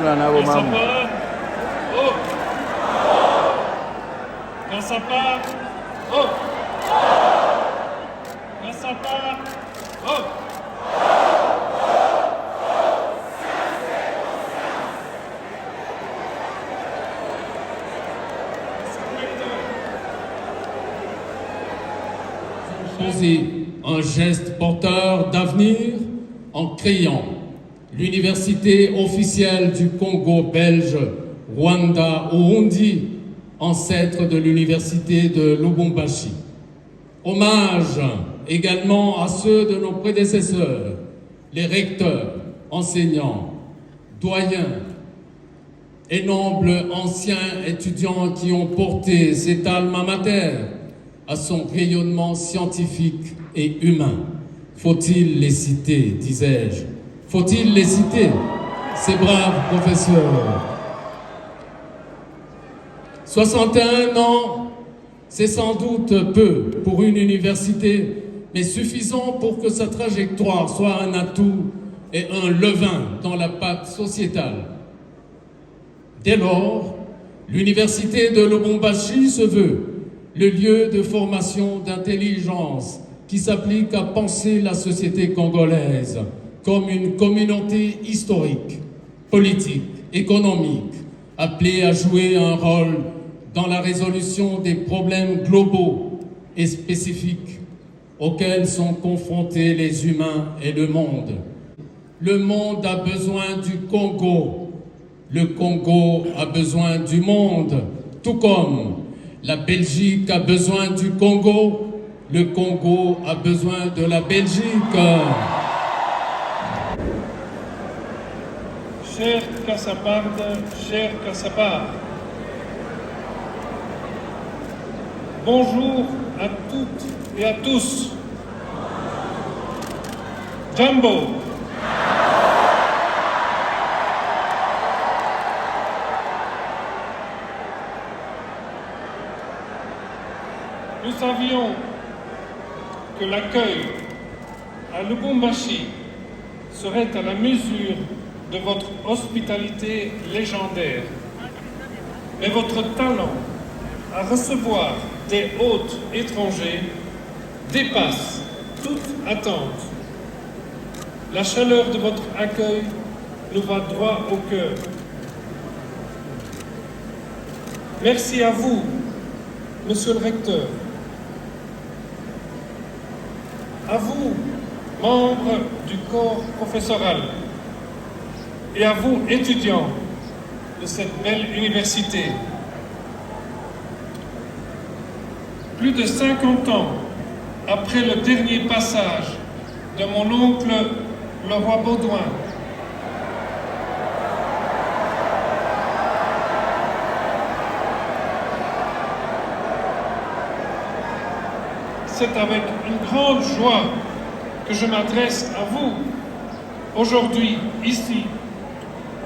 Quand ça part, oh! Quand ça part, oh! Quand ça part, oh! Posez un geste porteur d'avenir en créant l'université officielle du Congo belge, Rwanda-Urundi, ancêtre de l'université de Lubumbashi. Hommage également à ceux de nos prédécesseurs, les recteurs, enseignants, doyens et nobles anciens étudiants qui ont porté cet alma mater à son rayonnement scientifique et humain. Faut-il les citer, disais-je? Faut-il les citer, ces braves professeurs? 61 ans, c'est sans doute peu pour une université, mais suffisant pour que sa trajectoire soit un atout et un levain dans la pâte sociétale. Dès lors, l'université de Lubumbashi se veut le lieu de formation d'intelligence qui s'applique à penser la société congolaise comme une communauté historique, politique, économique, appelée à jouer un rôle dans la résolution des problèmes globaux et spécifiques auxquels sont confrontés les humains et le monde. Le monde a besoin du Congo. Le Congo a besoin du monde, tout comme la Belgique a besoin du Congo. Le Congo a besoin de la Belgique. Cher Kassaparde, cher Kassapar, bonjour à toutes et à tous. Jambo. Nous savions que l'accueil à Lubumbashi serait à la mesure de votre hospitalité légendaire. Mais votre talent à recevoir des hôtes étrangers dépasse toute attente. La chaleur de votre accueil nous va droit au cœur. Merci à vous, Monsieur le Recteur. À vous, membres du corps professoral, et à vous, étudiants de cette belle université. Plus de 50 ans après le dernier passage de mon oncle, le roi Baudouin, c'est avec une grande joie que je m'adresse à vous, aujourd'hui, ici,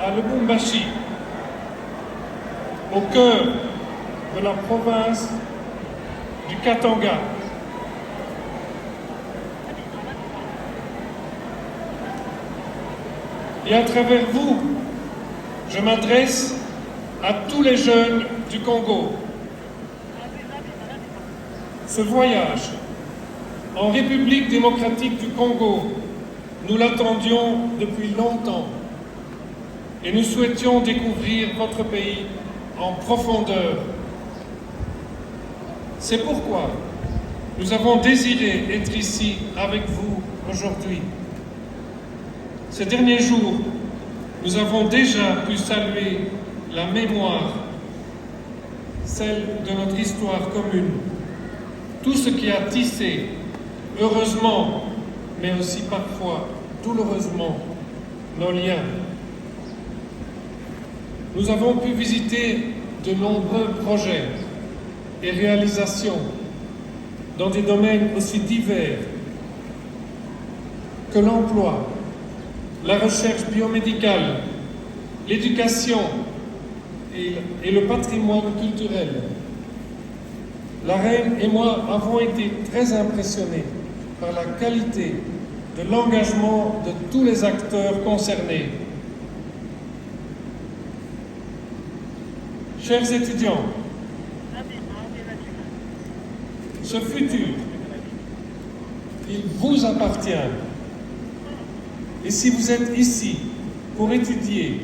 à Lubumbashi, au cœur de la province du Katanga. Et à travers vous, je m'adresse à tous les jeunes du Congo. Ce voyage en République démocratique du Congo, nous l'attendions depuis longtemps et nous souhaitions découvrir votre pays en profondeur. C'est pourquoi nous avons désiré être ici avec vous aujourd'hui. Ces derniers jours, nous avons déjà pu saluer la mémoire, celle de notre histoire commune, tout ce qui a tissé, heureusement, mais aussi parfois douloureusement, nos liens. Nous avons pu visiter de nombreux projets et réalisations dans des domaines aussi divers que l'emploi, la recherche biomédicale, l'éducation et le patrimoine culturel. La Reine et moi avons été très impressionnés par la qualité de l'engagement de tous les acteurs concernés. Chers étudiants, ce futur, il vous appartient. Et si vous êtes ici pour étudier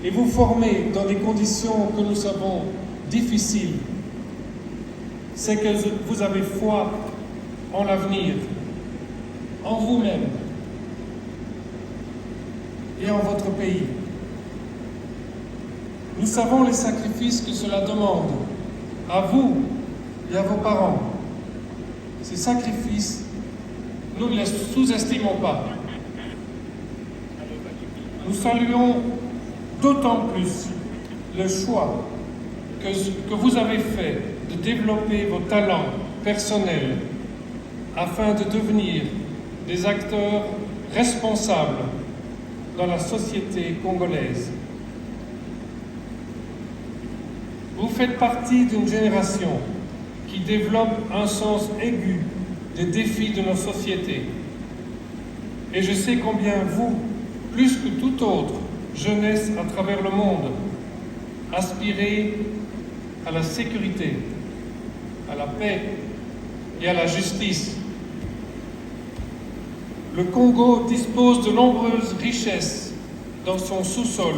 et vous former dans des conditions que nous savons difficiles, c'est que vous avez foi en l'avenir, en vous-même et en votre pays. Nous savons les sacrifices que cela demande à vous et à vos parents. Ces sacrifices, nous ne les sous-estimons pas. Nous saluons d'autant plus le choix que vous avez fait de développer vos talents personnels afin de devenir des acteurs responsables dans la société congolaise. Vous faites partie d'une génération qui développe un sens aigu des défis de nos sociétés. Et je sais combien vous, plus que toute autre jeunesse à travers le monde, aspirez à la sécurité, à la paix et à la justice. Le Congo dispose de nombreuses richesses dans son sous-sol.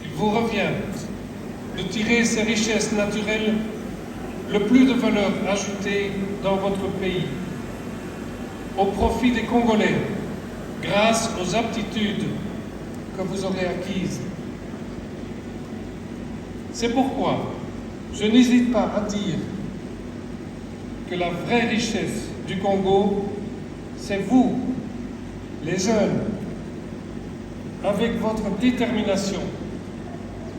Il vous revient de tirer ces richesses naturelles le plus de valeur ajoutée dans votre pays, au profit des Congolais, grâce aux aptitudes que vous aurez acquises. C'est pourquoi je n'hésite pas à dire que la vraie richesse du Congo, c'est vous, les jeunes, avec votre détermination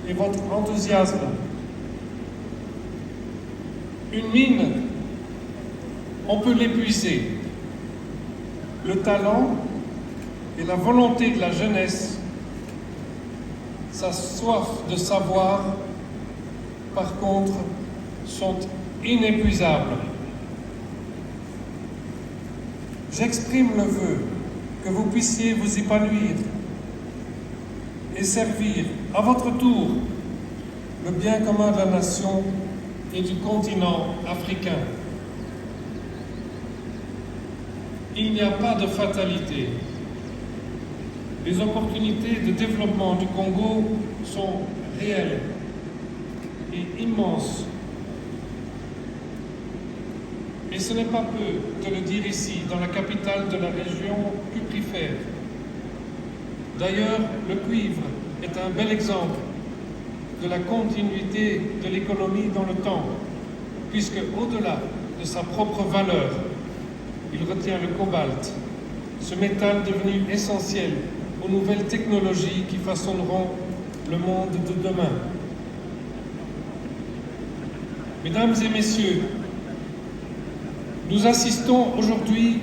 et votre enthousiasme. Une mine, on peut l'épuiser. Le talent et la volonté de la jeunesse, sa soif de savoir, par contre, sont inépuisables. J'exprime le vœu que vous puissiez vous épanouir et servir à votre tour le bien commun de la nation et du continent africain. Il n'y a pas de fatalité. Les opportunités de développement du Congo sont réelles et immenses. Et ce n'est pas peu de le dire ici, dans la capitale de la région cuprifère. D'ailleurs, le cuivre est un bel exemple de la continuité de l'économie dans le temps, puisque au-delà de sa propre valeur, il retient le cobalt, ce métal devenu essentiel aux nouvelles technologies qui façonneront le monde de demain. Mesdames et messieurs, nous assistons aujourd'hui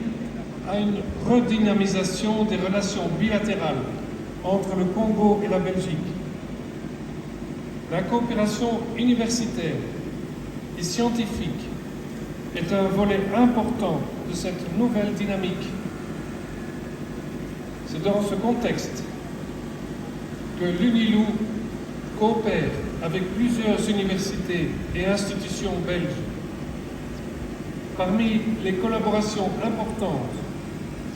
à une redynamisation des relations bilatérales entre le Congo et la Belgique. La coopération universitaire et scientifique est un volet important de cette nouvelle dynamique. C'est dans ce contexte que l'UNILO coopère avec plusieurs universités et institutions belges. Parmi les collaborations importantes,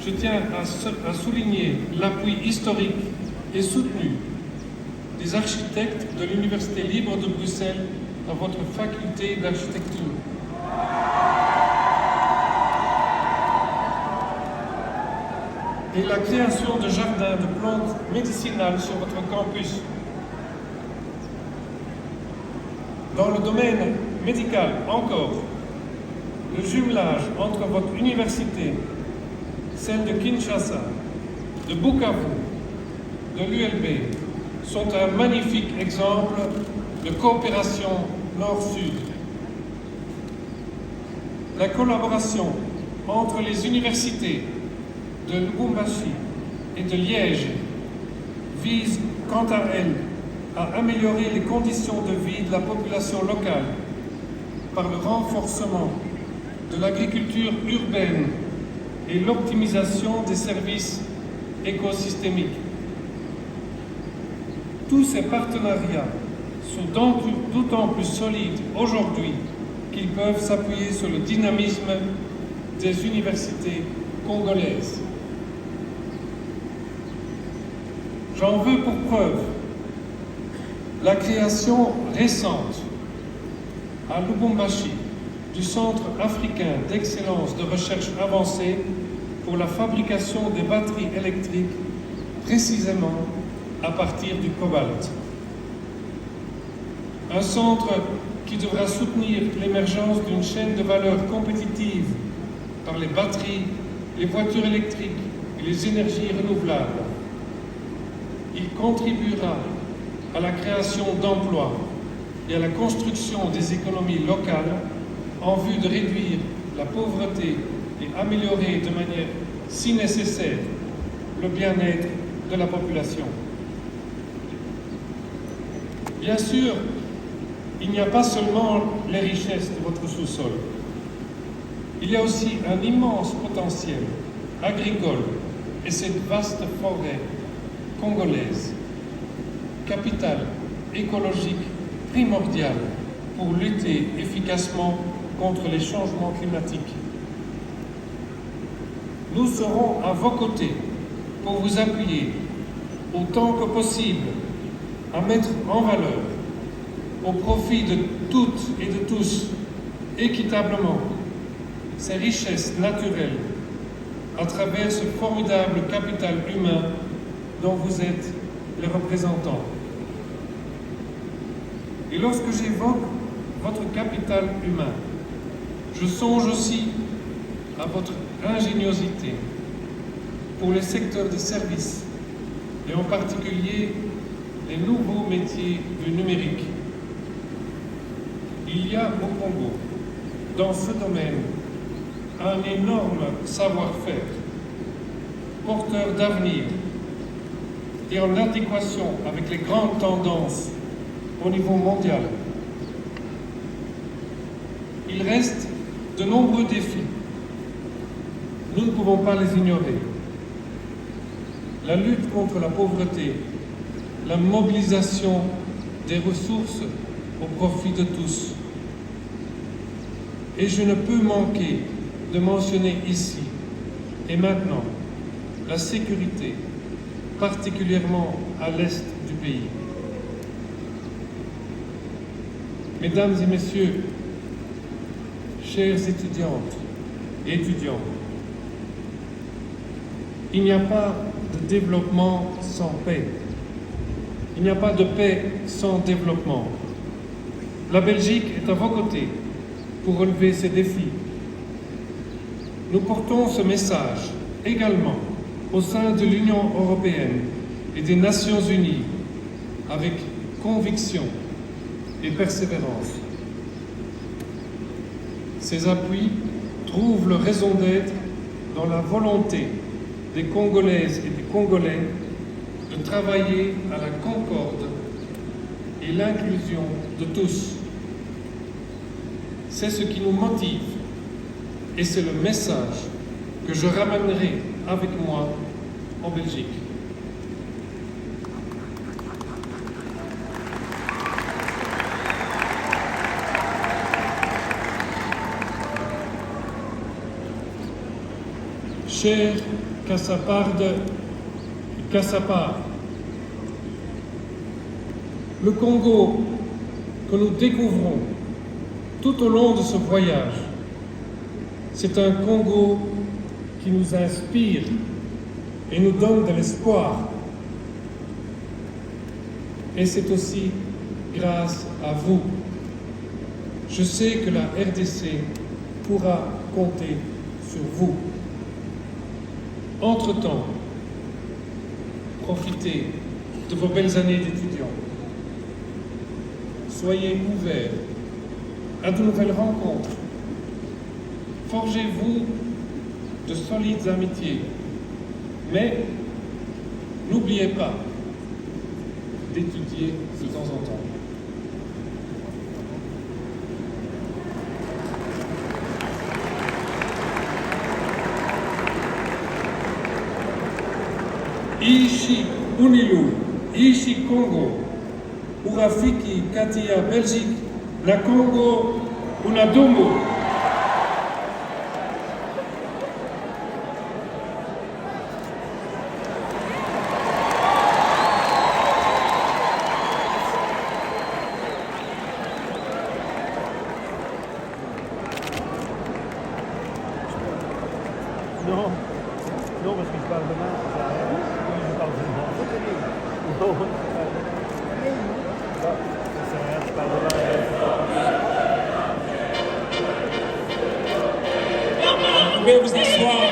je tiens à souligner l'appui historique et soutenu des architectes de l'Université libre de Bruxelles dans votre faculté d'architecture. Et la création de jardins de plantes médicinales sur votre campus. Dans le domaine médical encore, le jumelage entre votre université, celle de Kinshasa, de Bukavu, de l'ULB, sont un magnifique exemple de coopération Nord-Sud. La collaboration entre les universités de Lubumbashi et de Liège vise, quant à elle, à améliorer les conditions de vie de la population locale par le renforcement de l'agriculture urbaine et l'optimisation des services écosystémiques. Tous ces partenariats sont d'autant plus solides aujourd'hui qu'ils peuvent s'appuyer sur le dynamisme des universités congolaises. J'en veux pour preuve la création récente à Lubumbashi du Centre africain d'excellence de recherche avancée pour la fabrication des batteries électriques, précisément à partir du cobalt. Un centre qui devra soutenir l'émergence d'une chaîne de valeur compétitive par les batteries, les voitures électriques et les énergies renouvelables. Il contribuera à la création d'emplois et à la construction des économies locales en vue de réduire la pauvreté et améliorer de manière si nécessaire le bien-être de la population. Bien sûr, il n'y a pas seulement les richesses de votre sous-sol. Il y a aussi un immense potentiel agricole et cette vaste forêt congolaise, capitale écologique primordiale pour lutter efficacement contre les changements climatiques. Nous serons à vos côtés pour vous appuyer autant que possible à mettre en valeur, au profit de toutes et de tous, équitablement, ces richesses naturelles à travers ce formidable capital humain dont vous êtes les représentants. Et lorsque j'évoque votre capital humain, je songe aussi à votre ingéniosité pour les secteurs des services et en particulier les nouveaux métiers du numérique. Il y a au Congo, dans ce domaine, un énorme savoir-faire, porteur d'avenir et en adéquation avec les grandes tendances au niveau mondial. Il reste de nombreux défis. Nous ne pouvons pas les ignorer. La lutte contre la pauvreté, la mobilisation des ressources au profit de tous. Et je ne peux manquer de mentionner ici et maintenant la sécurité, particulièrement à l'est du pays. Mesdames et messieurs, chères étudiantes et étudiants, il n'y a pas de développement sans paix. Il n'y a pas de paix sans développement. La Belgique est à vos côtés pour relever ces défis. Nous portons ce message également au sein de l'Union européenne et des Nations unies avec conviction et persévérance. Ces appuis trouvent leur raison d'être dans la volonté des Congolaises et des Congolais de travailler à la concorde et l'inclusion de tous. C'est ce qui nous motive et c'est le message que je ramènerai avec moi en Belgique. Chers Kassapardes et Kassapars, le Congo que nous découvrons tout au long de ce voyage, c'est un Congo qui nous inspire et nous donne de l'espoir. Et c'est aussi grâce à vous. Je sais que la RDC pourra compter sur vous. Entre-temps, profitez de vos belles années d'étudiants. Soyez ouverts à de nouvelles rencontres. Forgez-vous de solides amitiés. Mais n'oubliez pas d'étudier de temps en temps. Ici Unilu, ici Congo, Urafiki, Katia, Belgique, na Congo, Unadomo. Non, non, parce que je parle demain, ça sert à rien. Oui, je parle demain. Non, ça sert à rien, je parle demain. Vous pouvez vous asseoir.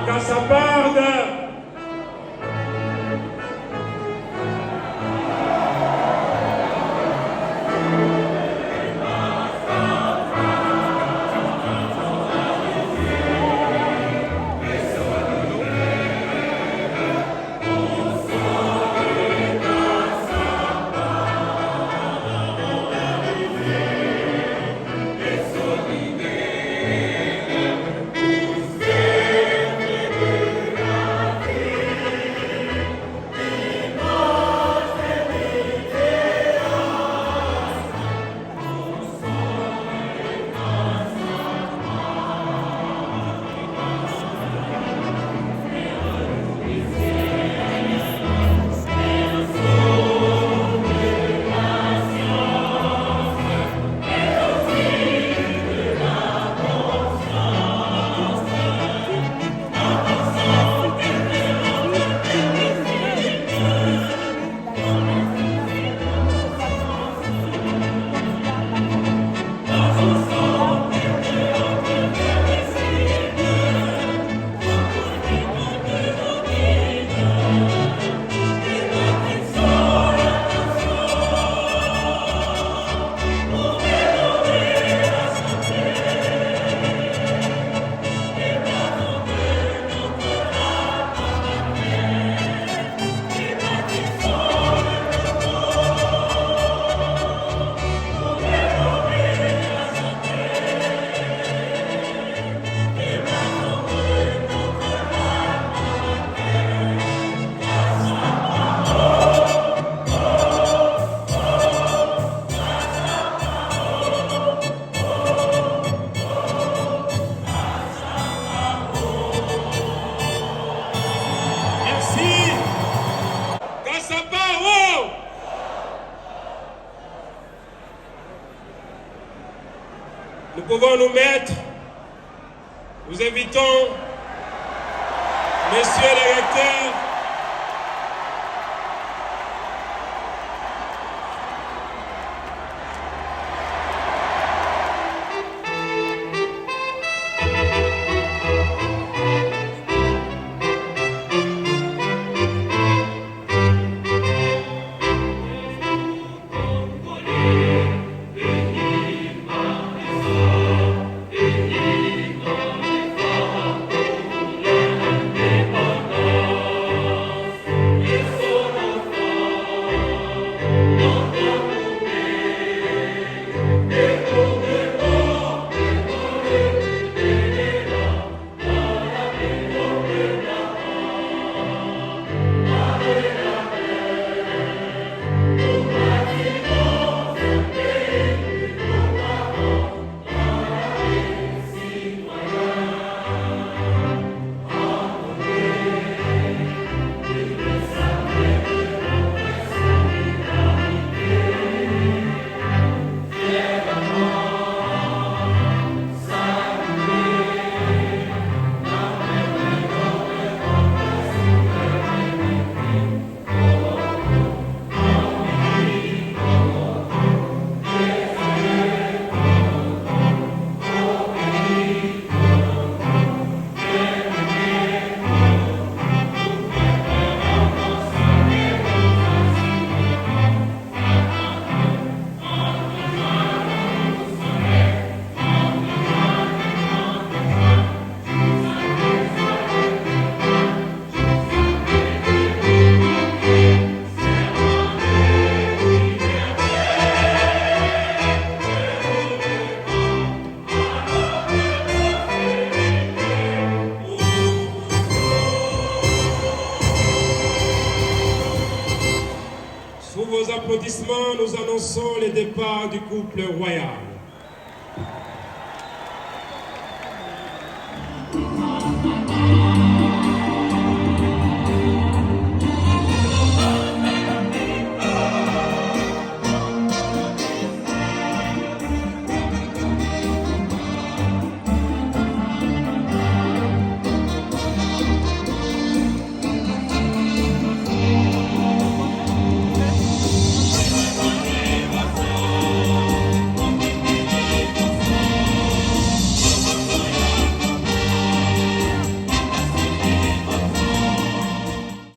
Casaparda! Nous pouvons nous mettre. Nous invitons Monsieur le recteur, Sous vos applaudissements, nous annonçons le départ du couple royal.